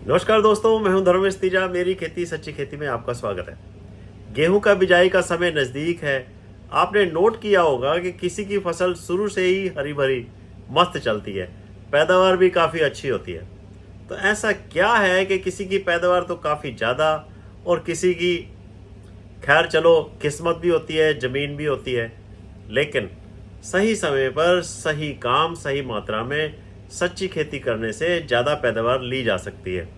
नमस्कार दोस्तों, मैं हूं धर्मेश तीजा। मेरी खेती सच्ची खेती में आपका स्वागत है। गेहूं का बिजाई का समय नज़दीक है। आपने नोट किया होगा कि किसी की फसल शुरू से ही हरी भरी मस्त चलती है, पैदावार भी काफ़ी अच्छी होती है। तो ऐसा क्या है कि किसी की पैदावार तो काफ़ी ज़्यादा और किसी की, खैर चलो, किस्मत भी होती है, ज़मीन भी होती है, लेकिन सही समय पर सही काम सही मात्रा में सच्ची खेती करने से ज़्यादा पैदावार ली जा सकती है।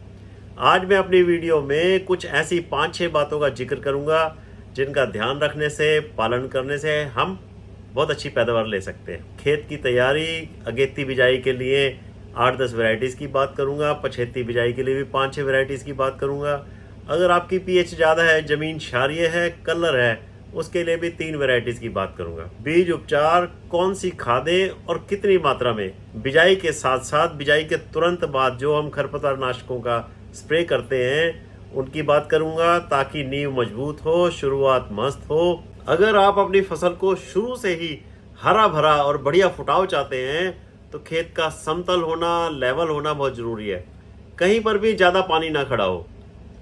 आज मैं अपनी वीडियो में कुछ ऐसी 5-6 बातों का जिक्र करूंगा जिनका ध्यान रखने से, पालन करने से हम बहुत अच्छी पैदावार ले सकते हैं। खेत की तैयारी, अगेती बिजाई के लिए 8-10 वैरायटीज़ की बात करूंगा, पछेती बिजाई के लिए भी 5-6 वैरायटीज़ की बात करूंगा। अगर आपकी पीएच ज़्यादा है, ज़मीन क्षारीय है, कलर है, उसके लिए भी 3 वैरायटीज़ की बात करूंगा। बीज उपचार, कौन सी खादें और कितनी मात्रा में, बिजाई के साथ साथ बिजाई के तुरंत बाद जो हम खरपतवार नाशकों का स्प्रे करते हैं उनकी बात करूंगा, ताकि नींव मजबूत हो, शुरुआत मस्त हो। अगर आप अपनी फसल को शुरू से ही हरा भरा और बढ़िया फुटाव चाहते हैं तो खेत का समतल होना, लेवल होना बहुत ज़रूरी है। कहीं पर भी ज़्यादा पानी ना खड़ा हो।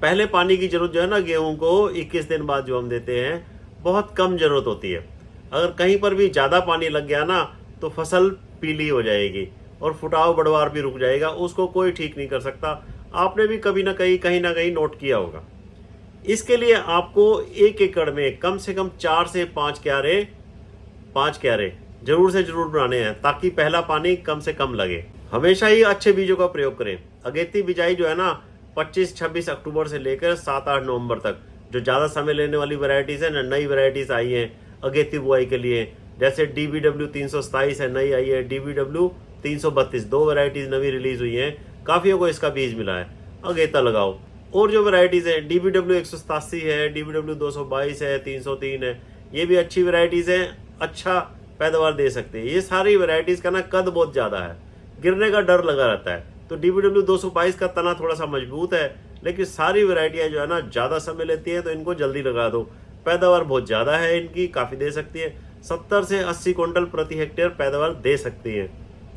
पहले पानी की ज़रूरत जो है ना, गेहूं को 21 दिन बाद जो हम देते हैं, बहुत कम ज़रूरत होती है। अगर कहीं पर भी ज़्यादा पानी लग गया ना तो फसल पीली हो जाएगी और फुटाव बढ़वार भी रुक जाएगा। उसको कोई ठीक नहीं कर सकता। आपने भी कभी ना कहीं ना कहीं नोट किया होगा। इसके लिए आपको 1 एकड़ में कम से कम 4 से 5 क्यारे जरूर से जरूर बनाने हैं, ताकि पहला पानी कम से कम लगे। हमेशा ही अच्छे बीजों का प्रयोग करें। अगेती बिजाई जो है ना, 25-26 अक्टूबर से लेकर 7-8 नवंबर तक, जो ज़्यादा समय लेने वाली वैरायटीज़ है ना, नई वैरायटीज़ आई हैं अगेती बुआई के लिए। जैसे DBW 327 है, नई आई है, DBW 332, 2 वैरायटीज़ नवी रिलीज हुई हैं। काफ़ियों को इसका बीज मिला है, अगेता लगाओ। और जो वैरायटीज़ हैं, DBW 187 है, DBW 222 है, 303 है, ये भी अच्छी वैरायटीज़ हैं, अच्छा पैदावार दे सकते हैं। ये सारी वैरायटीज़ का ना कद बहुत ज़्यादा है, गिरने का डर लगा रहता है। तो DBW 222 का तना थोड़ा सा मजबूत है, लेकिन सारी वैरायटियाँ जो है ना ज़्यादा समय लेती हैं, तो इनको जल्दी लगा दो। पैदावार बहुत ज़्यादा है इनकी, काफ़ी दे सकती है। 70 से 80 क्विंटल प्रति हेक्टेयर पैदावार दे सकती है।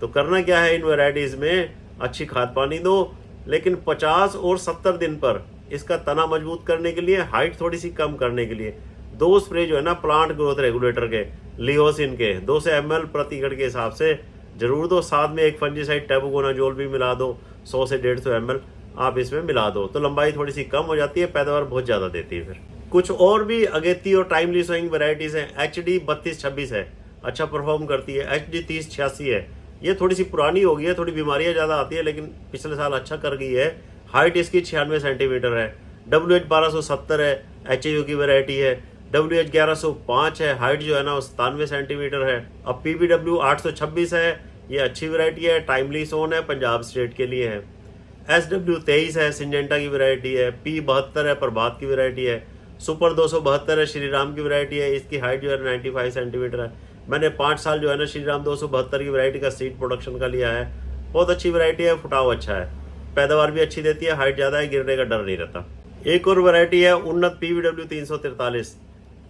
तो करना क्या है, इन वैरायटीज़ में अच्छी खाद पानी दो, लेकिन 50 और 70 दिन पर इसका तना मजबूत करने के लिए, हाइट थोड़ी सी कम करने के लिए 2 स्प्रे जो है ना प्लांट ग्रोथ रेगुलेटर के, लियोसिन के 200 ml प्रति एकड़ के हिसाब से जरूर दो। साथ में एक फंजीसाइड टेबुकोनाजोल भी मिला दो, 100 से 150 ml आप इसमें मिला दो, तो लंबाई थोड़ी सी कम हो जाती है, पैदावार बहुत ज़्यादा देती है। फिर कुछ और भी अगेती और टाइमली सोइंग वैरायटीज़ हैं। HD 3226 है, अच्छा परफॉर्म करती है। HD 3086 है, ये थोड़ी सी पुरानी हो गई है, थोड़ी बीमारियां ज़्यादा आती है, लेकिन पिछले साल अच्छा कर गई है। हाइट इसकी 96 सेंटीमीटर है। WH 1270 है, HAU की वैरायटी है। WH 1105 है, हाइट जो है ना 97 सेंटीमीटर है। अब PBW 826 है, ये अच्छी वैरायटी है, टाइमली सोन है, पंजाब स्टेट के लिए है। SW 23 है, सिंजेंटा की वैरायटी है। P72 है, प्रभात की वैरायटी है। सुपर 272 है, श्री राम की वैरायटी है, इसकी हाइट जो है 95 सेंटीमीटर है। मैंने 5 साल जो है ना श्री राम 272 की वैरायटी का सीड प्रोडक्शन का लिया है। बहुत अच्छी वैरायटी है, फुटाव अच्छा है, पैदावार भी अच्छी देती है, हाइट ज़्यादा है, गिरने का डर नहीं रहता। एक और वैरायटी है उन्नत PBW 343,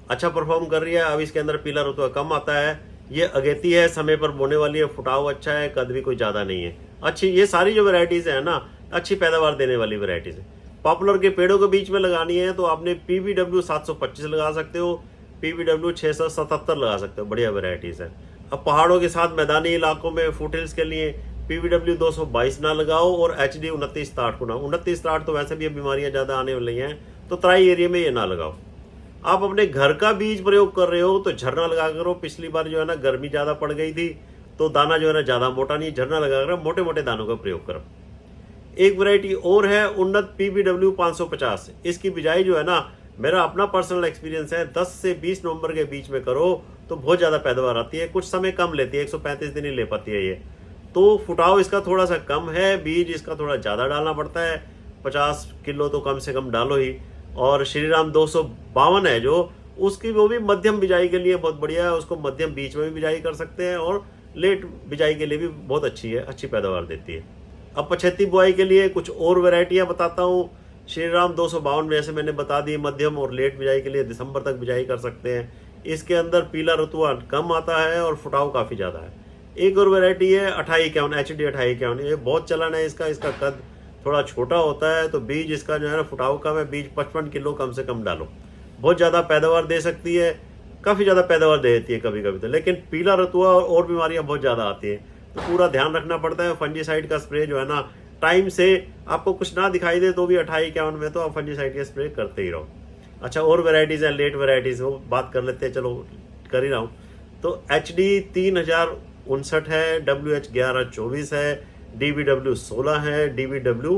अच्छा परफॉर्म कर रही है। अब इसके अंदर पीला रुतबा कम आता है। ये अगेती है, समय पर बोने वाली है, फुटाव अच्छा है, कद भी कोई ज़्यादा नहीं है, अच्छी। ये सारी जो वैरायटीज़ है ना, अच्छी पैदावार देने वाली वैरायटीज़ है। पॉपुलर के पेड़ों के बीच में लगानी है तो आपने PBW 725 लगा सकते हो, PBW 677 लगा सकते हो, बढ़िया वैरायटीज़ है। अब पहाड़ों के साथ मैदानी इलाकों में फुटहिल्स के लिए PBW 222 ना लगाओ और HD 2960 को ना। 2960 तो वैसे भी बीमारियां ज़्यादा आने वाली हैं, तो तराई एरिया में ये ना लगाओ। आप अपने घर का बीज प्रयोग कर रहे हो तो झरना लगा करो। पिछली बार जो है ना गर्मी ज़्यादा पड़ गई थी, तो दाना जो है ना ज़्यादा मोटा नहीं, झरना लगा कर मोटे मोटे दानों का प्रयोग करो। एक वैरायटी और है उन्नत PBW 550, इसकी बिजाई जो है ना, मेरा अपना पर्सनल एक्सपीरियंस है, 10 से 20 नवंबर के बीच में करो तो बहुत ज़्यादा पैदावार आती है। कुछ समय कम लेती है, 135 दिन ही ले पाती है ये, तो फुटाव इसका थोड़ा सा कम है, बीज इसका थोड़ा ज़्यादा डालना पड़ता है, 50 किलो तो कम से कम डालो ही। और श्री राम 252 है जो, उसकी वो भी मध्यम बिजाई के लिए बहुत बढ़िया है, उसको मध्यम बीच में भी बिजाई कर सकते हैं और लेट बिजाई के लिए भी बहुत अच्छी है, अच्छी पैदावार देती है। अब पछेती बुआई के लिए कुछ और वैरायटियाँ बताता हूँ। श्री राम 252 जैसे मैंने बता दी, मध्यम और लेट बिजाई के लिए दिसंबर तक बिजाई कर सकते हैं। इसके अंदर पीला रुतबा कम आता है और फुटाव काफ़ी ज़्यादा है। एक और वैरायटी है 2851, HD 2851, ये बहुत चलन है इसका। इसका कद थोड़ा छोटा होता है तो बीज इसका जो है ना फुटाव कम है, बीज 55 किलो कम से कम डालो। बहुत ज़्यादा पैदावार दे सकती है, काफ़ी ज़्यादा पैदावार दे देती है कभी कभी तो, लेकिन पीला रतुआ और बीमारियां बहुत ज़्यादा आती हैं, तो पूरा ध्यान रखना पड़ता है। फंजीसाइड का स्प्रे जो है ना टाइम से, आपको कुछ ना दिखाई दे तो भी 28-51 में तो आप फंजीसाइड का स्प्रे करते ही रहो। अच्छा, और वेराइटीज़ हैं, लेट वेराइटीज़, वो बात कर लेते हैं, चलो कर ही रहा हूँ। तो HD 3059 है, WH 1124 है, DBW 16 है, DBW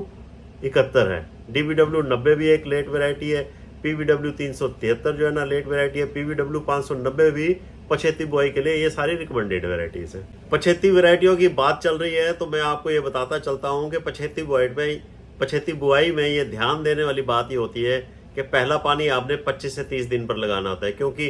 71 है, DBW 90 भी एक लेट वेराइटी है, PBW 373 जो है ना लेट वेराइटी है, PBW 590 भी पछेती बुआई के लिए, ये सारी रिकमेंडेड वेराइटीज है। पछेती वेराइटियों की बात चल रही है तो मैं आपको ये बताता चलता हूँ कि पछेती बुआई में ये ध्यान देने वाली बात ये होती है कि पहला पानी आपने 25 से 30 दिन पर लगाना होता है, क्योंकि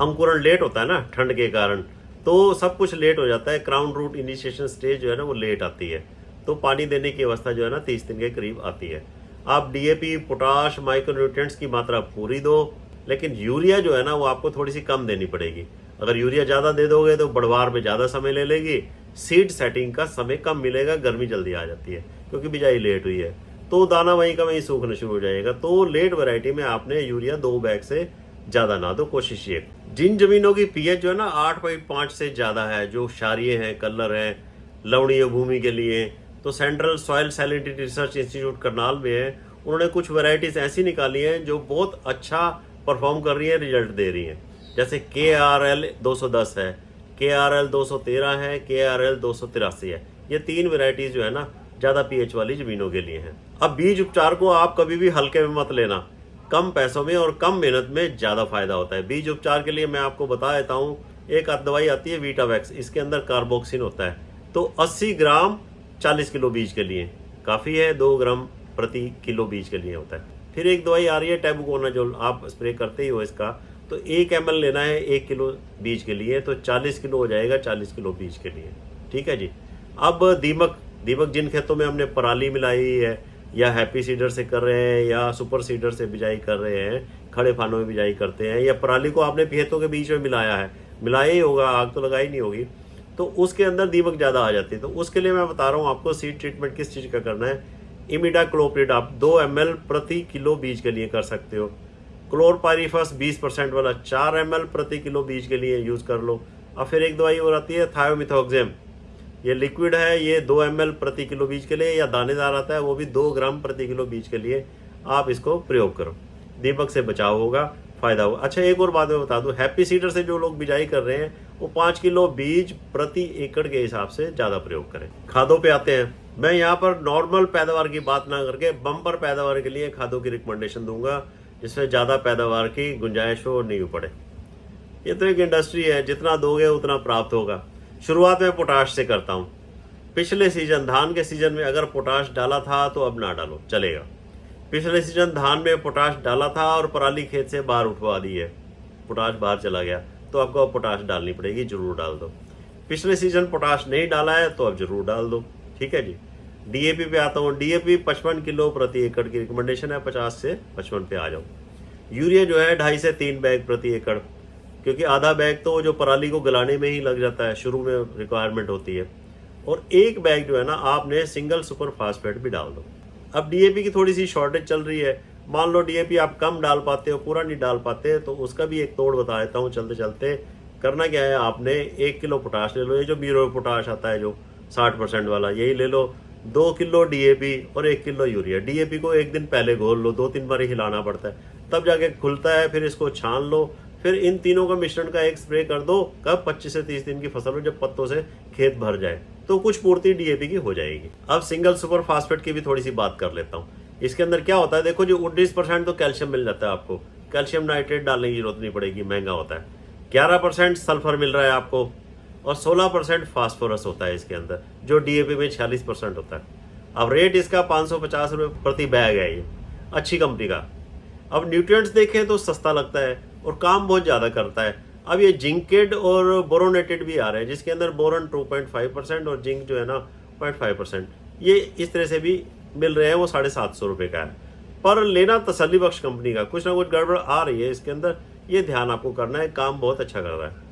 अंकुरण लेट होता है ना ठंड के कारण, तो सब कुछ लेट हो जाता है। क्राउन रूट इनिशिएशन स्टेज जो है ना वो लेट आती है, तो पानी देने की अवस्था जो है ना 30 दिन के करीब आती है। आप DAP, पोटाश, माइक्रोन्यूट्रिएंट्स की मात्रा पूरी दो, लेकिन यूरिया जो है ना वो आपको थोड़ी सी कम देनी पड़ेगी। अगर यूरिया ज़्यादा दे दोगे तो बढ़वार में ज़्यादा समय ले लेगी, सीड सेटिंग का समय कम मिलेगा, गर्मी जल्दी आ जाती है क्योंकि बिजाई लेट हुई है, तो दाना वहीं का वहीं सूखना शुरू हो जाएगा। तो लेट वैरायटी में आपने यूरिया 2 बैग से ज़्यादा ना दो, कोशिश ये। जिन जमीनों की पीएच जो है ना 8.5 से ज़्यादा है, जो क्षारीय है, कलर है, लवणीय भूमि के लिए, तो central soil salinity research institute Karnal में है, उन्होंने कुछ वैरायटीज ऐसी निकाली हैं जो बहुत अच्छा परफॉर्म कर रही है, रिजल्ट दे रही हैं। जैसे KRL 210 है, KRL 213 है, KRL 283 है। ये 3 वेराइटीज जो है ना ज़्यादा पीएच वाली ज़मीनों के लिए हैं। अब बीज उपचार को आप कभी भी हल्के में मत लेना, कम पैसों में और कम मेहनत में ज़्यादा फायदा होता है। बीज उपचार के लिए मैं आपको बता देता हूँ, एक दवाई आती है वीटावैक्स, इसके अंदर कार्बोक्सिन होता है, तो 80 ग्राम 40 किलो बीज के लिए काफ़ी है, 2 ग्राम प्रति किलो बीज के लिए होता है। फिर एक दवाई आ रही है टैबुकोनाजोल, आप स्प्रे करते ही हो इसका, तो 1 ml लेना है 1 किलो बीज के लिए, तो 40 किलो हो जाएगा 40 किलो बीज के लिए, ठीक है जी। अब दीमक जिन खेतों में हमने पराली मिलाई है, या हैप्पी सीडर से कर रहे हैं, या सुपर सीडर से बिजाई कर रहे हैं, खड़े फानों में बिजाई करते हैं, या पराली को आपने खेतों के बीच में मिलाया ही होगा, आग तो लगाई नहीं होगी, तो उसके अंदर दीमक ज़्यादा आ जाती है। तो उसके लिए मैं बता रहा हूँ आपको सीड ट्रीटमेंट किस चीज़ का करना है। इमिडाक्लोप्रिड आप 2 ml प्रति किलो बीज के लिए कर सकते हो। क्लोरपाइरिफस 20% वाला 4 ml प्रति किलो बीज के लिए यूज़ कर लो। और फिर एक दवाई और आती है थायोमिथोक्सेम, ये लिक्विड है, ये 2 ml प्रति किलो बीज के लिए, या दानेदार आता है वो भी 2 ग्राम प्रति किलो बीज के लिए आप इसको प्रयोग करो, दीमक से बचाव होगा, फायदा होगा। अच्छा, एक और बात मैं बता दूं, हैप्पी सीडर से जो लोग बिजाई कर रहे हैं वो 5 किलो बीज प्रति एकड़ के हिसाब से ज़्यादा प्रयोग करें। खादों पे आते हैं, मैं यहाँ पर नॉर्मल पैदावार की बात ना करके बम्पर पैदावार के लिए खादों की रिकमेंडेशन दूंगा, जिसमें ज़्यादा पैदावार की गुंजाइश हो, नींव पड़े। ये तो एक इंडस्ट्री है, जितना दोगे उतना प्राप्त होगा। शुरुआत में पोटाश से करता हूँ। पिछले सीजन, धान के सीजन में अगर पोटाश डाला था तो अब ना डालो, चलेगा। पिछले सीजन धान में पोटाश डाला था और पराली खेत से बाहर उठवा दी है, पोटाश बाहर चला गया, तो आपको अब पोटाश डालनी पड़ेगी, जरूर डाल दो। पिछले सीजन पोटाश नहीं डाला है तो अब जरूर डाल दो, ठीक है जी। DAP पे आता हूँ। DAP 55 किलो प्रति एकड़ की रिकमेंडेशन है, 50 से 55 पे आ जाओ। यूरिया जो है 2.5 से 3 बैग प्रति एकड़, क्योंकि आधा बैग तो जो पराली को गलाने में ही लग जाता है, शुरू में रिक्वायरमेंट होती है, और 1 बैग जो है ना आपने सिंगल सुपर फास्फेट भी डाल दो। अब DAP की थोड़ी सी शॉर्टेज चल रही है, मान लो DAP आप कम डाल पाते हो, पूरा नहीं डाल पाते, तो उसका भी एक तोड़ बता देता हूँ चलते चलते। करना क्या है, आपने 1 किलो पोटाश ले लो, ये जो बीरो पोटाश आता है जो 60% वाला, यही ले लो। 2 किलो DAP और 1 किलो यूरिया। DAP को 1 दिन पहले घोल लो, 2-3 बार हिलाना पड़ता है, तब जाके खुलता है, फिर इसको छान लो, फिर इन तीनों का मिश्रण का एक स्प्रे कर दो। कब? 25 से 30 दिन की फसल हो, जब पत्तों से खेत भर जाए, तो कुछ पूर्ति DAP की हो जाएगी। अब सिंगल सुपर फास्फेट की भी थोड़ी सी बात कर लेता हूँ। इसके अंदर क्या होता है, देखो जो 19% तो कैल्शियम मिल जाता है आपको, कैल्शियम नाइट्रेट डालने की जरूरत नहीं पड़ेगी, महंगा होता है। 11% सल्फर मिल रहा है आपको, और 16% फास्फोरस होता है इसके अंदर, जो DAP में 46% होता है। अब रेट इसका 550 रुपये प्रति बैग है, ये अच्छी कंपनी का। अब न्यूट्रिएंट्स देखें तो सस्ता लगता है और काम बहुत ज़्यादा करता है। अब ये जिंकेड और बोरोनेटेड भी आ रहे हैं, जिसके अंदर बोरन 2.5% और जिंक जो है ना 0.5%, ये इस तरह से भी मिल रहे हैं, वो 750 रुपये का है। पर लेना तसल्ली बख्श कंपनी का, कुछ ना कुछ गड़बड़ आ रही है इसके अंदर, ये ध्यान आपको करना है, काम बहुत अच्छा कर रहा है।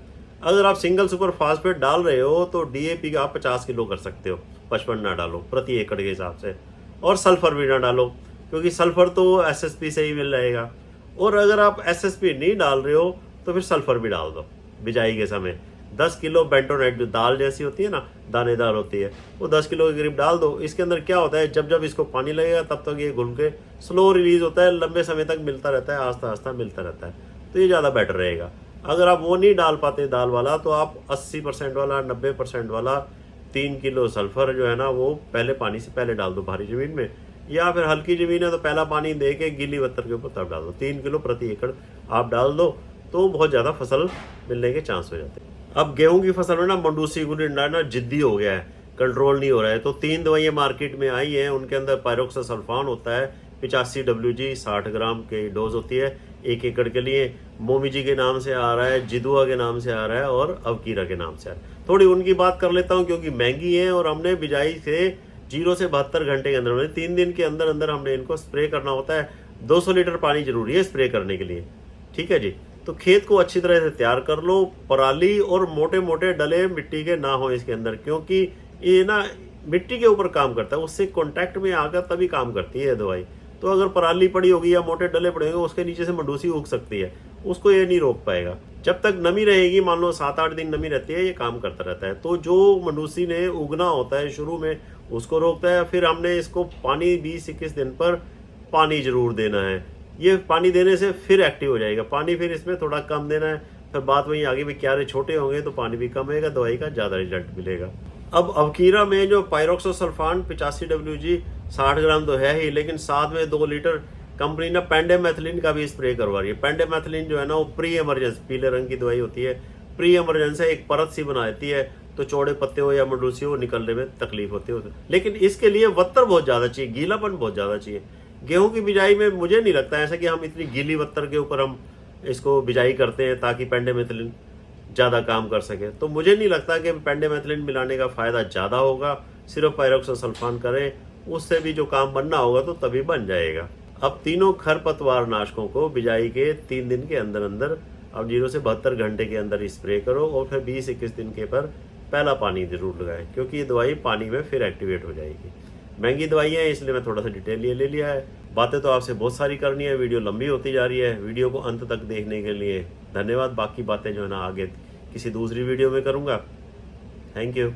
अगर आप सिंगल सुपर फास्फेट डाल रहे हो तो DAP का आप 50 किलो कर सकते हो, 55 ना डालो प्रति एकड़ के हिसाब से, और सल्फर भी ना डालो, क्योंकि सल्फर तो एसएसपी से ही मिल रहेगा। और अगर आप एसएसपी नहीं डाल रहे हो तो फिर सल्फर भी डाल दो बिजाई के समय। 10 किलो बेंटोनेट, जो दाल जैसी होती है ना, दानेदार होती है, वो 10 किलो के करीब डाल दो। इसके अंदर क्या होता है, जब जब इसको पानी लगेगा तब तक ये घुल के स्लो रिलीज होता है, लंबे समय तक मिलता रहता है, आस्ता आस्ता मिलता रहता है, तो ये ज़्यादा बेटर रहेगा। अगर आप वो नहीं डाल पाते दाल वाला, तो आप 80% वाला, 90% वाला 3 किलो सल्फर जो है ना, वो पहले पानी से पहले डाल दो भारी ज़मीन में, या फिर हल्की ज़मीन है तो पहला पानी दे के गीली पत्थर के ऊपर तब डाल दो। 3 किलो प्रति एकड़ आप डाल दो तो बहुत ज़्यादा फसल मिलने के चांस हो जाते हैं। अब गेहूं की फसल में ना मंडूसी गुलिंडा ना जिद्दी हो गया है, कंट्रोल नहीं हो रहा है, तो 3 दवाइयाँ मार्केट में आई हैं। उनके अंदर पायरोक्सासल्फान होता है 85 WG, 60 ग्राम की डोज होती है 1 एकड़ के लिए। मोमीजी के नाम से आ रहा है, जिदुआ के नाम से आ रहा है, और अवकीरा के नाम से आ रहा है। थोड़ी उनकी बात कर लेता हूँ क्योंकि महंगी है, और हमने बिजाई से 0 से 72 घंटे के अंदर, 3 दिन के अंदर अंदर हमने इनको स्प्रे करना होता है। 200 लीटर पानी जरूरी है स्प्रे करने के लिए, ठीक है जी। तो खेत को अच्छी तरह से तैयार कर लो, पराली और मोटे मोटे डले मिट्टी के ना हो इसके अंदर, क्योंकि ये ना मिट्टी के ऊपर काम करता है, उससे कांटेक्ट में आकर तभी काम करती है दवाई। तो अगर पराली पड़ी होगी या मोटे डले पड़े होंगे, उसके नीचे से मंडूसी उग सकती है, उसको ये नहीं रोक पाएगा। जब तक नमी रहेगी, मान लो 7-8 दिन नमी रहती है, ये काम करता रहता है। तो जो मंडूसी ने उगना होता है शुरू में, उसको रोकता है। फिर हमने इसको पानी 20-21 दिन पर पानी जरूर देना है। ये पानी देने से फिर एक्टिव हो जाएगा। पानी फिर इसमें थोड़ा कम देना है, फिर बात वहीं आगे भी, क्यारे छोटे होंगे तो पानी भी कम होगा, दवाई का ज़्यादा रिजल्ट मिलेगा। अब अवकीरा में जो पायरोक्सासल्फान 85 WG 60 ग्राम तो है ही, लेकिन साथ में 2 लीटर कंपनी ना पेंडेमेथिलिन का भी स्प्रे करवा रही है। पेंडेमेथिलिन जो है ना, वो प्री एमरजेंस पीले रंग की दवाई होती है, प्री एमरजेंस है, एक परत सी बना देती है, तो चौड़े पत्ते हो या मंडूसी हो, निकलने में तकलीफ होती है। लेकिन इसके लिए वत्तर बहुत ज़्यादा चाहिए, गीलापन बहुत ज़्यादा चाहिए। गेहूं की बिजाई में मुझे नहीं लगता ऐसा कि हम इतनी गीली वत्तर के ऊपर हम इसको बिजाई करते हैं ताकि पेंडेमेथिलिन ज़्यादा काम कर सके। तो मुझे नहीं लगता कि पेंडेमेथिलिन मिलाने का फ़ायदा ज़्यादा होगा। सिर्फ पायरोक्सासल्फान करें, उससे भी जो काम बनना होगा तो तभी बन जाएगा। अब तीनों खरपतवार नाशकों को बिजाई के 3 दिन के अंदर अंदर, अब 0 से 72 घंटे के अंदर स्प्रे करो, और फिर 20-21 दिन के पर पहला पानी जरूर लगाएं, क्योंकि ये दवाई पानी में फिर एक्टिवेट हो जाएगी। महंगी दवाई है, इसलिए मैं थोड़ा सा डिटेल ये ले लिया है। बातें तो आपसे बहुत सारी करनी है, वीडियो लंबी होती जा रही है। वीडियो को अंत तक देखने के लिए धन्यवाद। बाकी बातें जो है ना आगे किसी दूसरी वीडियो में करूँगा। Thank you.